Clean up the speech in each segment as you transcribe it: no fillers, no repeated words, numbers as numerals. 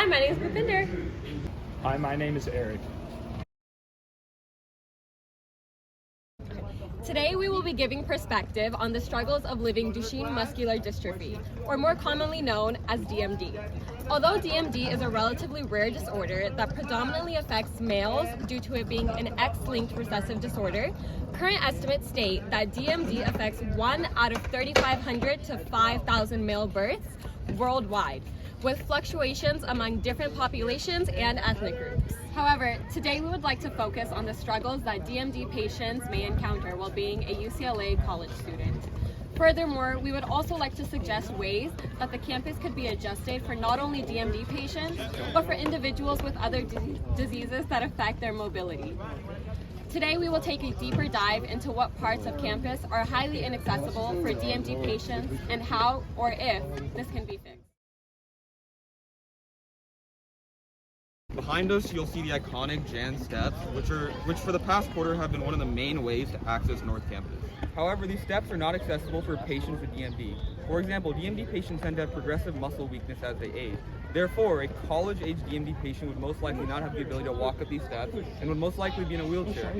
Hi, my name is Bhupinder. Hi, my name is Eric. Today we will be giving perspective on the struggles of living Duchenne muscular dystrophy, or more commonly known as DMD. Although DMD is a relatively rare disorder that predominantly affects males due to it being an X-linked recessive disorder, current estimates state that DMD affects 1 out of 3,500 to 5,000 male births worldwide, with fluctuations among different populations and ethnic groups. However, today we would like to focus on the struggles that DMD patients may encounter while being a UCLA college student. Furthermore, we would also like to suggest ways that the campus could be adjusted for not only DMD patients, but for individuals with other diseases that affect their mobility. Today we will take a deeper dive into what parts of campus are highly inaccessible for DMD patients and how or if this can be fixed. Behind us, you'll see the iconic Jan steps, which for the past quarter have been one of the main ways to access North Campus. However, these steps are not accessible for patients with DMD. For example, DMD patients tend to have progressive muscle weakness as they age. Therefore, a college-age DMD patient would most likely not have the ability to walk up these steps and would most likely be in a wheelchair.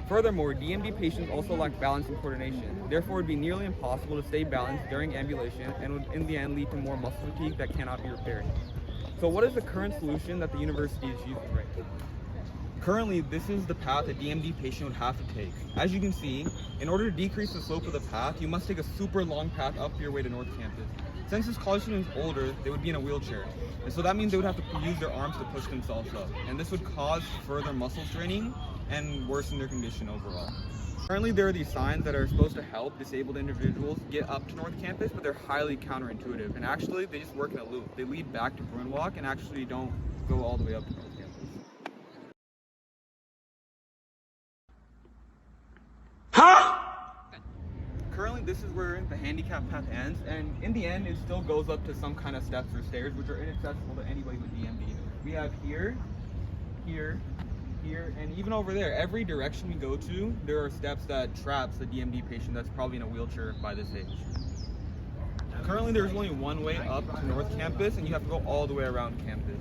Furthermore, DMD patients also lack balance and coordination. Therefore, it would be nearly impossible to stay balanced during ambulation and would in the end lead to more muscle fatigue that cannot be repaired. So what is the current solution that the university is using right now? Currently, this is the path a DMD patient would have to take. As you can see, in order to decrease the slope of the path, you must take a super long path up your way to North Campus. Since this college student is older, they would be in a wheelchair. And so that means they would have to use their arms to push themselves up. And this would cause further muscle straining and worsen their condition overall. Currently, there are these signs that are supposed to help disabled individuals get up to North Campus, but they're highly counterintuitive. And actually, they just work in a loop. They lead back to Bruin Walk and actually don't go all the way up to North Campus. Currently, this is where the handicap path ends, and in the end, it still goes up to some kind of steps or stairs, which are inaccessible to anybody with DMD. We have here, here, and even over there. Every direction we go to, there are steps that traps the DMD patient that's probably in a wheelchair by this age. Currently, there's only one way up to North Campus, and you have to go all the way around campus.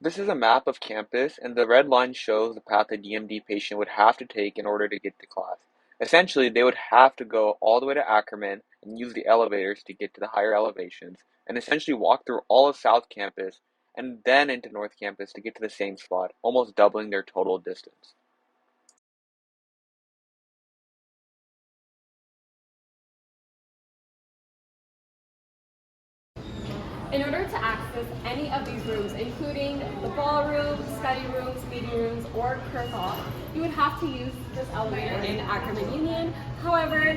This is a map of campus, and the red line shows the path a DMD patient would have to take in order to get to class. Essentially, they would have to go all the way to Ackerman and use the elevators to get to the higher elevations, and essentially walk through all of South Campus and then into North Campus to get to the same spot, almost doubling their total distance. In order to access any of these rooms, including the ballroom, study rooms, meeting rooms, or Kirchhoff, you would have to use this elevator in Ackerman Union. However,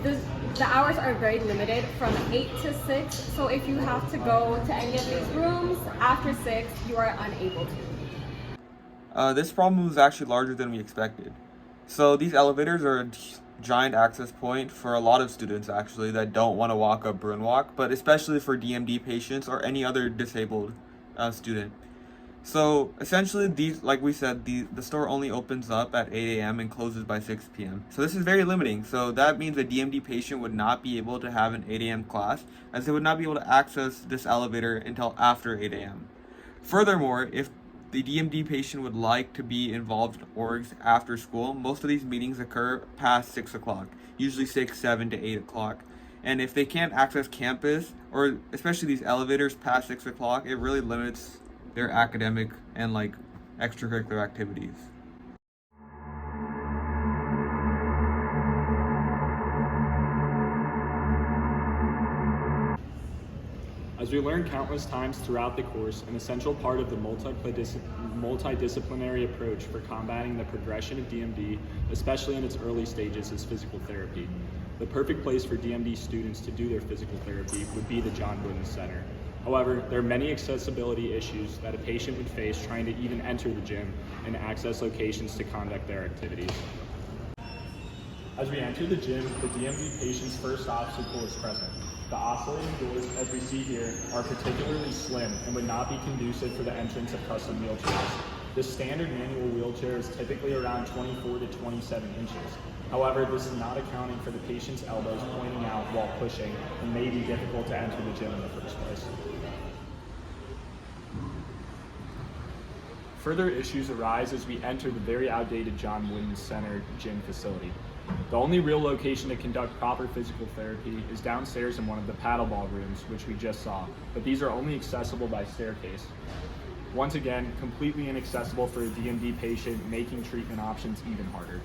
the hours are very limited from 8 to 6, so if you have to go to any of these rooms after 6, you are unable to. This problem was actually larger than we expected. So these elevators are a giant access point for a lot of students actually that don't want to walk up Bruin Walk, but especially for DMD patients or any other disabled student. So essentially, these, like we said, the store only opens up at 8 a.m. and closes by 6 p.m. So this is very limiting. So that means a DMD patient would not be able to have an 8 a.m. class, as they would not be able to access this elevator until after 8 a.m. Furthermore, if the DMD patient would like to be involved in orgs after school, most of these meetings occur past 6 o'clock, usually 6, 7 to 8 o'clock. And if they can't access campus, or especially these elevators past 6 o'clock, it really limits their academic and extracurricular activities. As we learned countless times throughout the course, an essential part of the multidisciplinary approach for combating the progression of DMD, especially in its early stages, is physical therapy. The perfect place for DMD students to do their physical therapy would be the John Wooden Center. However, there are many accessibility issues that a patient would face trying to even enter the gym and access locations to conduct their activities. As we enter the gym, the DMD patient's first obstacle is present. The oscillating doors, as we see here, are particularly slim and would not be conducive for the entrance of custom wheelchairs. The standard manual wheelchair is typically around 24 to 27 inches. However, this is not accounting for the patient's elbows pointing out while pushing and may be difficult to enter the gym in the first place. Further issues arise as we enter the very outdated John Wooden Center gym facility. The only real location to conduct proper physical therapy is downstairs in one of the paddleball rooms, which we just saw, but these are only accessible by staircase. Once again, completely inaccessible for a DMD patient, making treatment options even harder.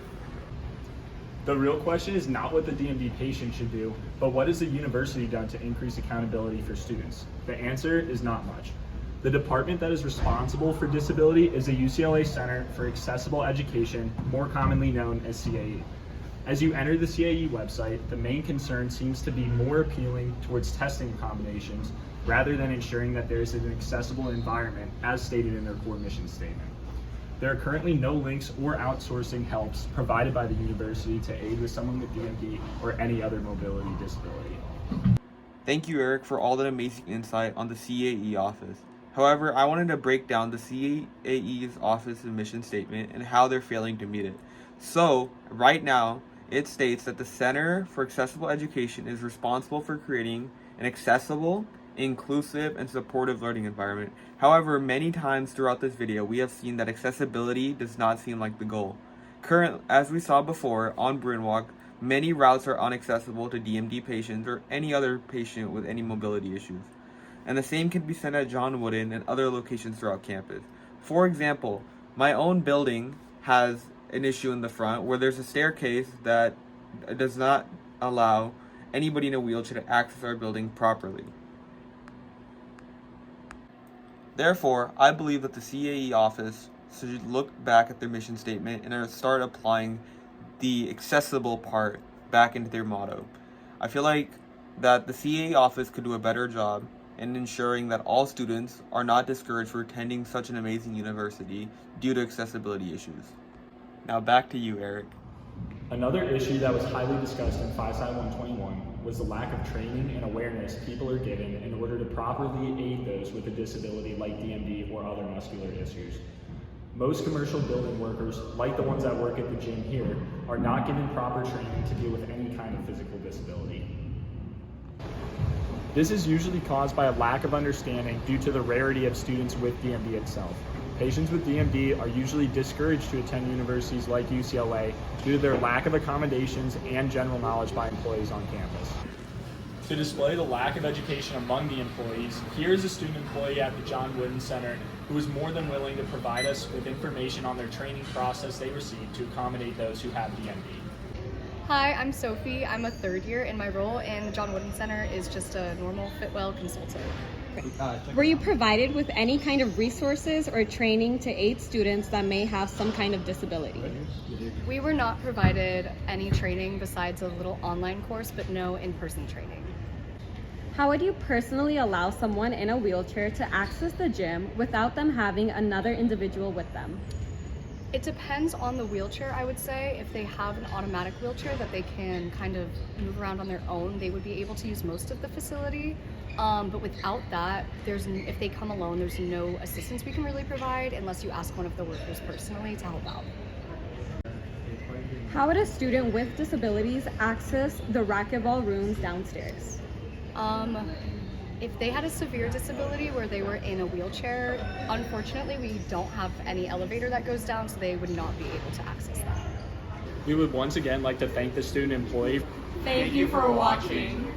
The real question is not what the DMD patient should do, but what has the university done to increase accountability for students? The answer is not much. The department that is responsible for disability is the UCLA Center for Accessible Education, more commonly known as CAE. As you enter the CAE website, the main concern seems to be more appealing towards testing accommodations rather than ensuring that there is an accessible environment as stated in their core mission statement. There are currently no links or outsourcing helps provided by the university to aid with someone with DMD or any other mobility disability. Thank you, Eric, for all that amazing insight on the CAE office. However, I wanted to break down the CAE's office mission statement and how they're failing to meet it. So, right now, it states that the Center for Accessible Education is responsible for creating an accessible, inclusive, and supportive learning environment. However, many times throughout this video, we have seen that accessibility does not seem like the goal. As we saw before on Brunwalk, many routes are inaccessible to DMD patients or any other patient with any mobility issues. And the same can be said at John Wooden and other locations throughout campus. For example, my own building has an issue in the front where there's a staircase that does not allow anybody in a wheelchair to access our building properly. Therefore, I believe that the CAE office should look back at their mission statement and start applying the accessible part back into their motto. I feel like that the CAE office could do a better job in ensuring that all students are not discouraged for attending such an amazing university due to accessibility issues. Now back to you, Eric. Another issue that was highly discussed in PhySci 121 was the lack of training and awareness people are given in order to properly aid those with a disability like DMD or other muscular issues. Most commercial building workers, like the ones that work at the gym here, are not given proper training to deal with any kind of physical disability. This is usually caused by a lack of understanding due to the rarity of students with DMD itself. Patients with DMD are usually discouraged to attend universities like UCLA due to their lack of accommodations and general knowledge by employees on campus. To display the lack of education among the employees, here is a student employee at the John Wooden Center who is more than willing to provide us with information on their training process they received to accommodate those who have DMD. Hi, I'm Sophie. I'm a third year, and my role in the John Wooden Center is just a normal Fitwell consultant. Were you provided with any kind of resources or training to aid students that may have some kind of disability? We were not provided any training besides a little online course, but no in-person training. How would you personally allow someone in a wheelchair to access the gym without them having another individual with them? It depends on the wheelchair, I would say. If they have an automatic wheelchair that they can kind of move around on their own, they would be able to use most of the facility. But without that, if they come alone, there's no assistance we can really provide unless you ask one of the workers personally to help out. How would a student with disabilities access the racquetball rooms downstairs? If they had a severe disability where they were in a wheelchair, unfortunately we don't have any elevator that goes down, so they would not be able to access that. We would once again like to thank the student employee. Thank you for watching.